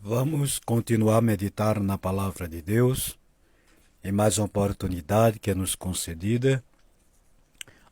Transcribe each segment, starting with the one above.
Vamos continuar a meditar na Palavra de Deus, em mais uma oportunidade que é nos concedida,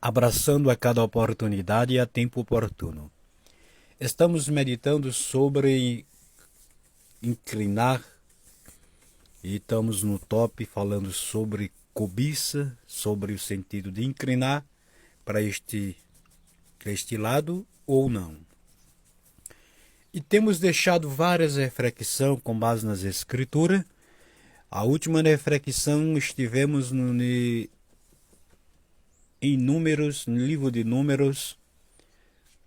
abraçando a cada oportunidade e a tempo oportuno. Estamos meditando sobre inclinar e estamos no top falando sobre cobiça, sobre o sentido de inclinar para este lado ou não. E temos deixado várias reflexões com base nas Escrituras. A última reflexão estivemos em Números, no livro de Números,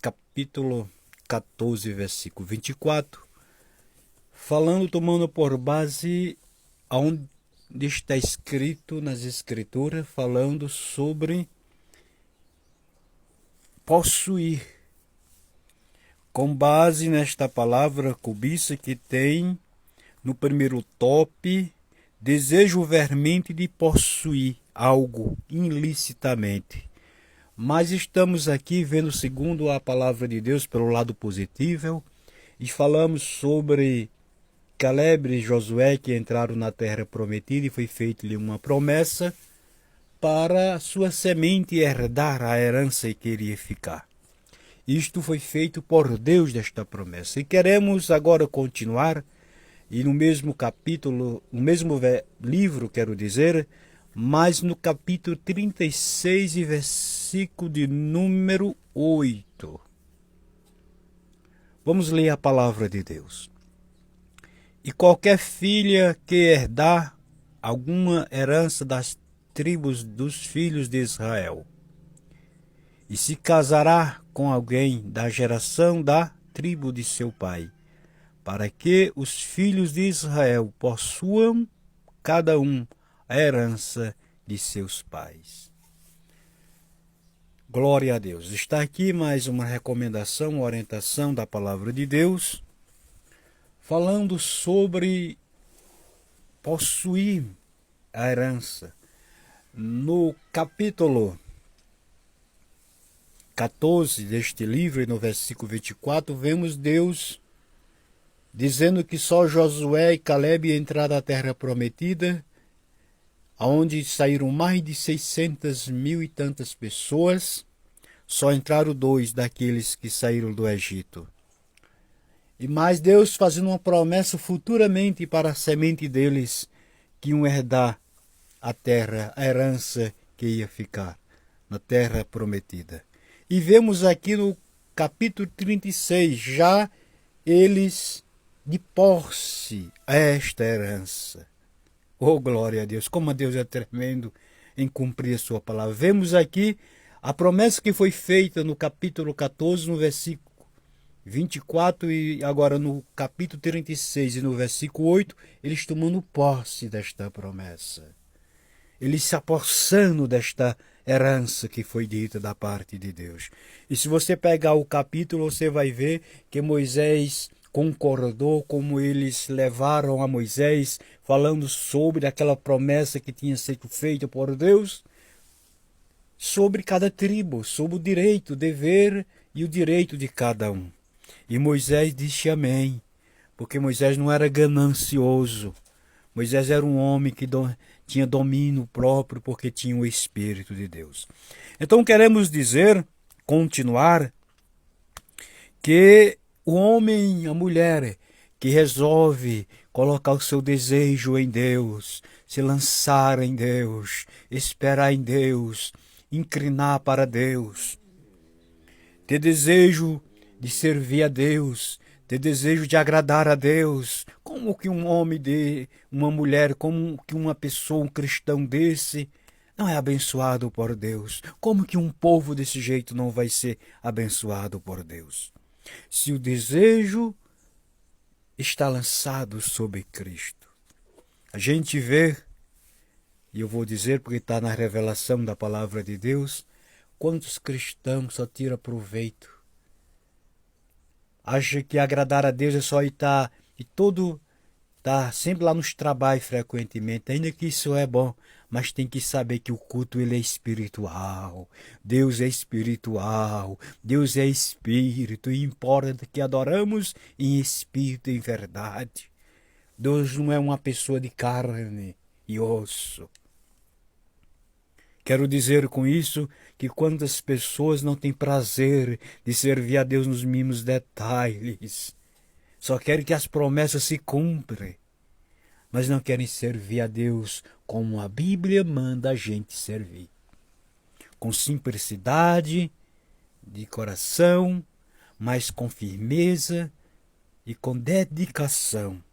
capítulo 14, versículo 24, tomando por base onde está escrito nas Escrituras, falando sobre possuir. Com base nesta palavra cobiça que tem no primeiro top, desejo vermente de possuir algo ilicitamente. Mas estamos aqui vendo segundo a palavra de Deus pelo lado positivo e falamos sobre Caleb e Josué que entraram na terra prometida e foi feita-lhe uma promessa para sua semente herdar a herança que iria ficar. Isto foi feito por Deus desta promessa. E queremos agora continuar, e no mesmo capítulo, no mesmo livro, quero dizer, mas no capítulo 36 e versículo de número 8. Vamos ler a palavra de Deus. E qualquer filha que herdar alguma herança das tribos dos filhos de Israel, e se casará com alguém da geração da tribo de seu pai, para que os filhos de Israel possuam cada um a herança de seus pais. Glória a Deus. Está aqui mais uma recomendação, uma orientação da palavra de Deus, falando sobre possuir a herança. No capítulo 14 deste livro, e no versículo 24, vemos Deus dizendo que só Josué e Caleb entraram na terra prometida, onde saíram mais de 600.000 e tantas pessoas, só entraram 2 daqueles que saíram do Egito. E mais Deus fazendo uma promessa futuramente para a semente deles, que iam herdar a terra, a herança que ia ficar na terra prometida. E vemos aqui no capítulo 36, já eles de posse a esta herança. Oh, glória a Deus, como Deus é tremendo em cumprir a sua palavra. Vemos aqui a promessa que foi feita no capítulo 14, no versículo 24, e agora no capítulo 36 e no versículo 8, eles tomando posse desta promessa. Eles se apossando desta herança que foi dita da parte de Deus. E se você pegar o capítulo, você vai ver que Moisés concordou, como eles levaram a Moisés, falando sobre aquela promessa que tinha sido feita por Deus, sobre cada tribo, sobre o direito, o dever e o direito de cada um. E Moisés disse amém, porque Moisés não era ganancioso. Moisés era um homem que tinha domínio próprio, porque tinha o Espírito de Deus. Então queremos dizer, continuar, que o homem, a mulher, que resolve colocar o seu desejo em Deus, se lançar em Deus, esperar em Deus, inclinar para Deus, ter desejo de servir a Deus, ter desejo de agradar a Deus, como que um homem, uma mulher, como que uma pessoa, um cristão desse, não é abençoado por Deus? Como que um povo desse jeito não vai ser abençoado por Deus? Se o desejo está lançado sobre Cristo. A gente vê, e eu vou dizer porque está na revelação da palavra de Deus, quantos cristãos só tiram proveito. Acha que agradar a Deus é só estar sempre lá nos trabalhos frequentemente, ainda que isso é bom, mas tem que saber que o culto ele é espiritual. Deus é espiritual, Deus é espírito, e importa que adoramos em espírito e em verdade. Deus não é uma pessoa de carne e osso. Quero dizer com isso que quantas pessoas não têm prazer de servir a Deus nos mínimos detalhes. Só querem que as promessas se cumpram, mas não querem servir a Deus como a Bíblia manda a gente servir. Com simplicidade de coração, mas com firmeza e com dedicação.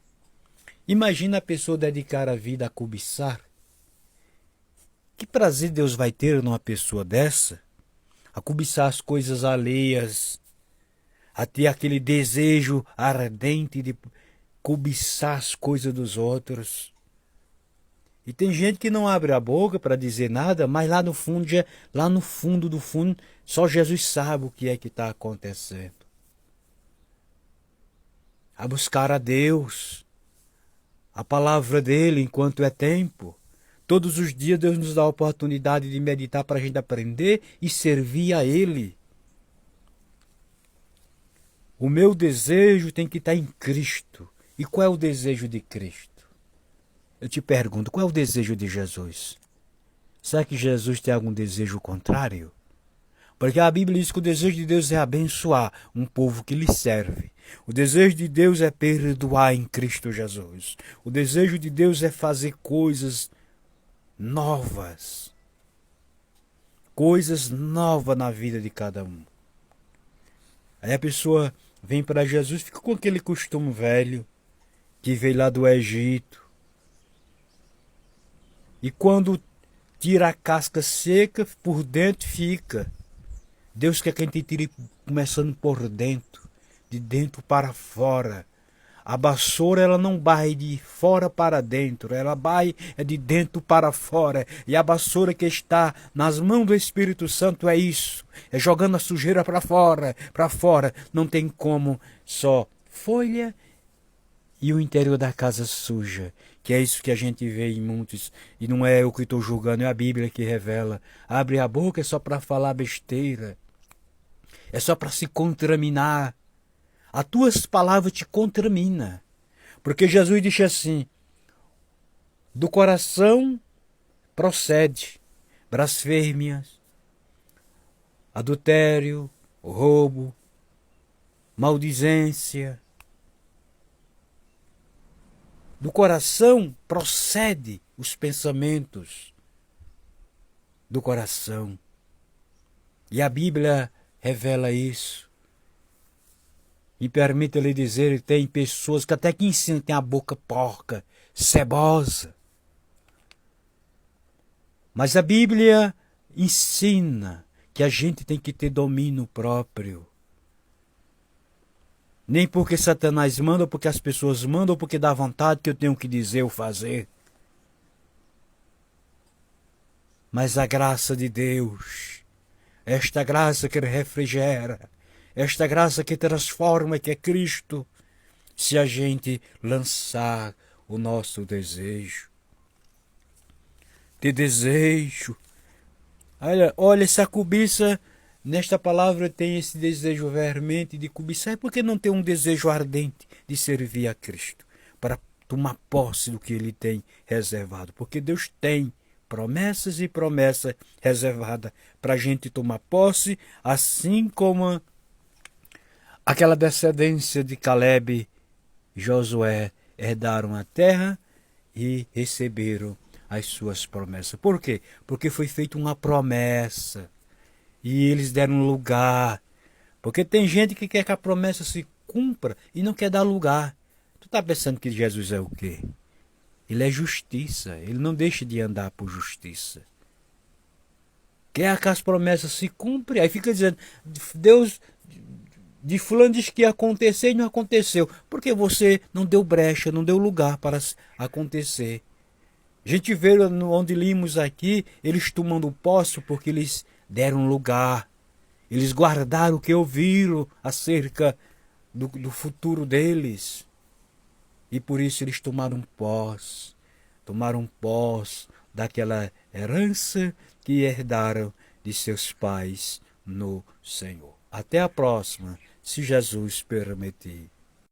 Imagina a pessoa dedicar a vida a cobiçar. Que prazer Deus vai ter numa pessoa dessa? A cobiçar as coisas alheias, a ter aquele desejo ardente de cobiçar as coisas dos outros. E tem gente que não abre a boca para dizer nada, mas lá no fundo, lá no fundo do fundo, só Jesus sabe o que é que está acontecendo. A buscar a Deus, a palavra dele enquanto é tempo. Todos os dias Deus nos dá a oportunidade de meditar para a gente aprender e servir a Ele. O meu desejo tem que estar em Cristo. E qual é o desejo de Cristo? Eu te pergunto, qual é o desejo de Jesus? Será que Jesus tem algum desejo contrário? Porque a Bíblia diz que o desejo de Deus é abençoar um povo que lhe serve. O desejo de Deus é perdoar em Cristo Jesus. O desejo de Deus é fazer coisas novas. Coisas novas na vida de cada um. Aí a pessoa vem para Jesus, fica com aquele costume velho, que veio lá do Egito. E quando tira a casca seca, por dentro fica. Deus quer que a gente tire começando por dentro, de dentro para fora. A vassoura, ela não vai de fora para dentro, ela vai de dentro para fora. E a vassoura que está nas mãos do Espírito Santo é isso, é jogando a sujeira para fora, para fora. Não tem como só folha e o interior da casa suja, que é isso que a gente vê em muitos. E não é eu que estou julgando, é a Bíblia que revela. Abre a boca é só para falar besteira, é só para se contaminar. As tuas palavras te contaminam. Porque Jesus disse assim, do coração procede blasfêmias, adultério, roubo, maldizência. Do coração procede os pensamentos do coração. E a Bíblia revela isso. E permita-lhe dizer que tem pessoas que até que ensinam que tem a boca porca, cebosa. Mas a Bíblia ensina que a gente tem que ter domínio próprio. Nem porque Satanás manda, ou porque as pessoas mandam, ou porque dá vontade que eu tenho que dizer ou fazer. Mas a graça de Deus, esta graça que refrigera, esta graça que transforma, que é Cristo, se a gente lançar o nosso desejo. De desejo. Olha, essa cobiça, nesta palavra tem esse desejo veemente de cobiçar, porque não tem um desejo ardente de servir a Cristo, para tomar posse do que Ele tem reservado. Porque Deus tem promessas e promessas reservadas para a gente tomar posse, assim como aquela descendência de Caleb e Josué herdaram a terra e receberam as suas promessas. Por quê? Porque foi feita uma promessa e eles deram lugar. Porque tem gente que quer que a promessa se cumpra e não quer dar lugar. Tu está pensando que Jesus é o quê? Ele é justiça, ele não deixa de andar por justiça. Quer que as promessas se cumprem, aí fica dizendo, Deus de fulano diz que ia acontecer e não aconteceu. Porque você não deu brecha, não deu lugar para acontecer. A gente vê onde limos aqui, eles tomando posse porque eles deram lugar. Eles guardaram o que ouviram acerca do futuro deles. E por isso eles tomaram posse daquela herança que herdaram de seus pais no Senhor. Até a próxima, se Jesus permitir.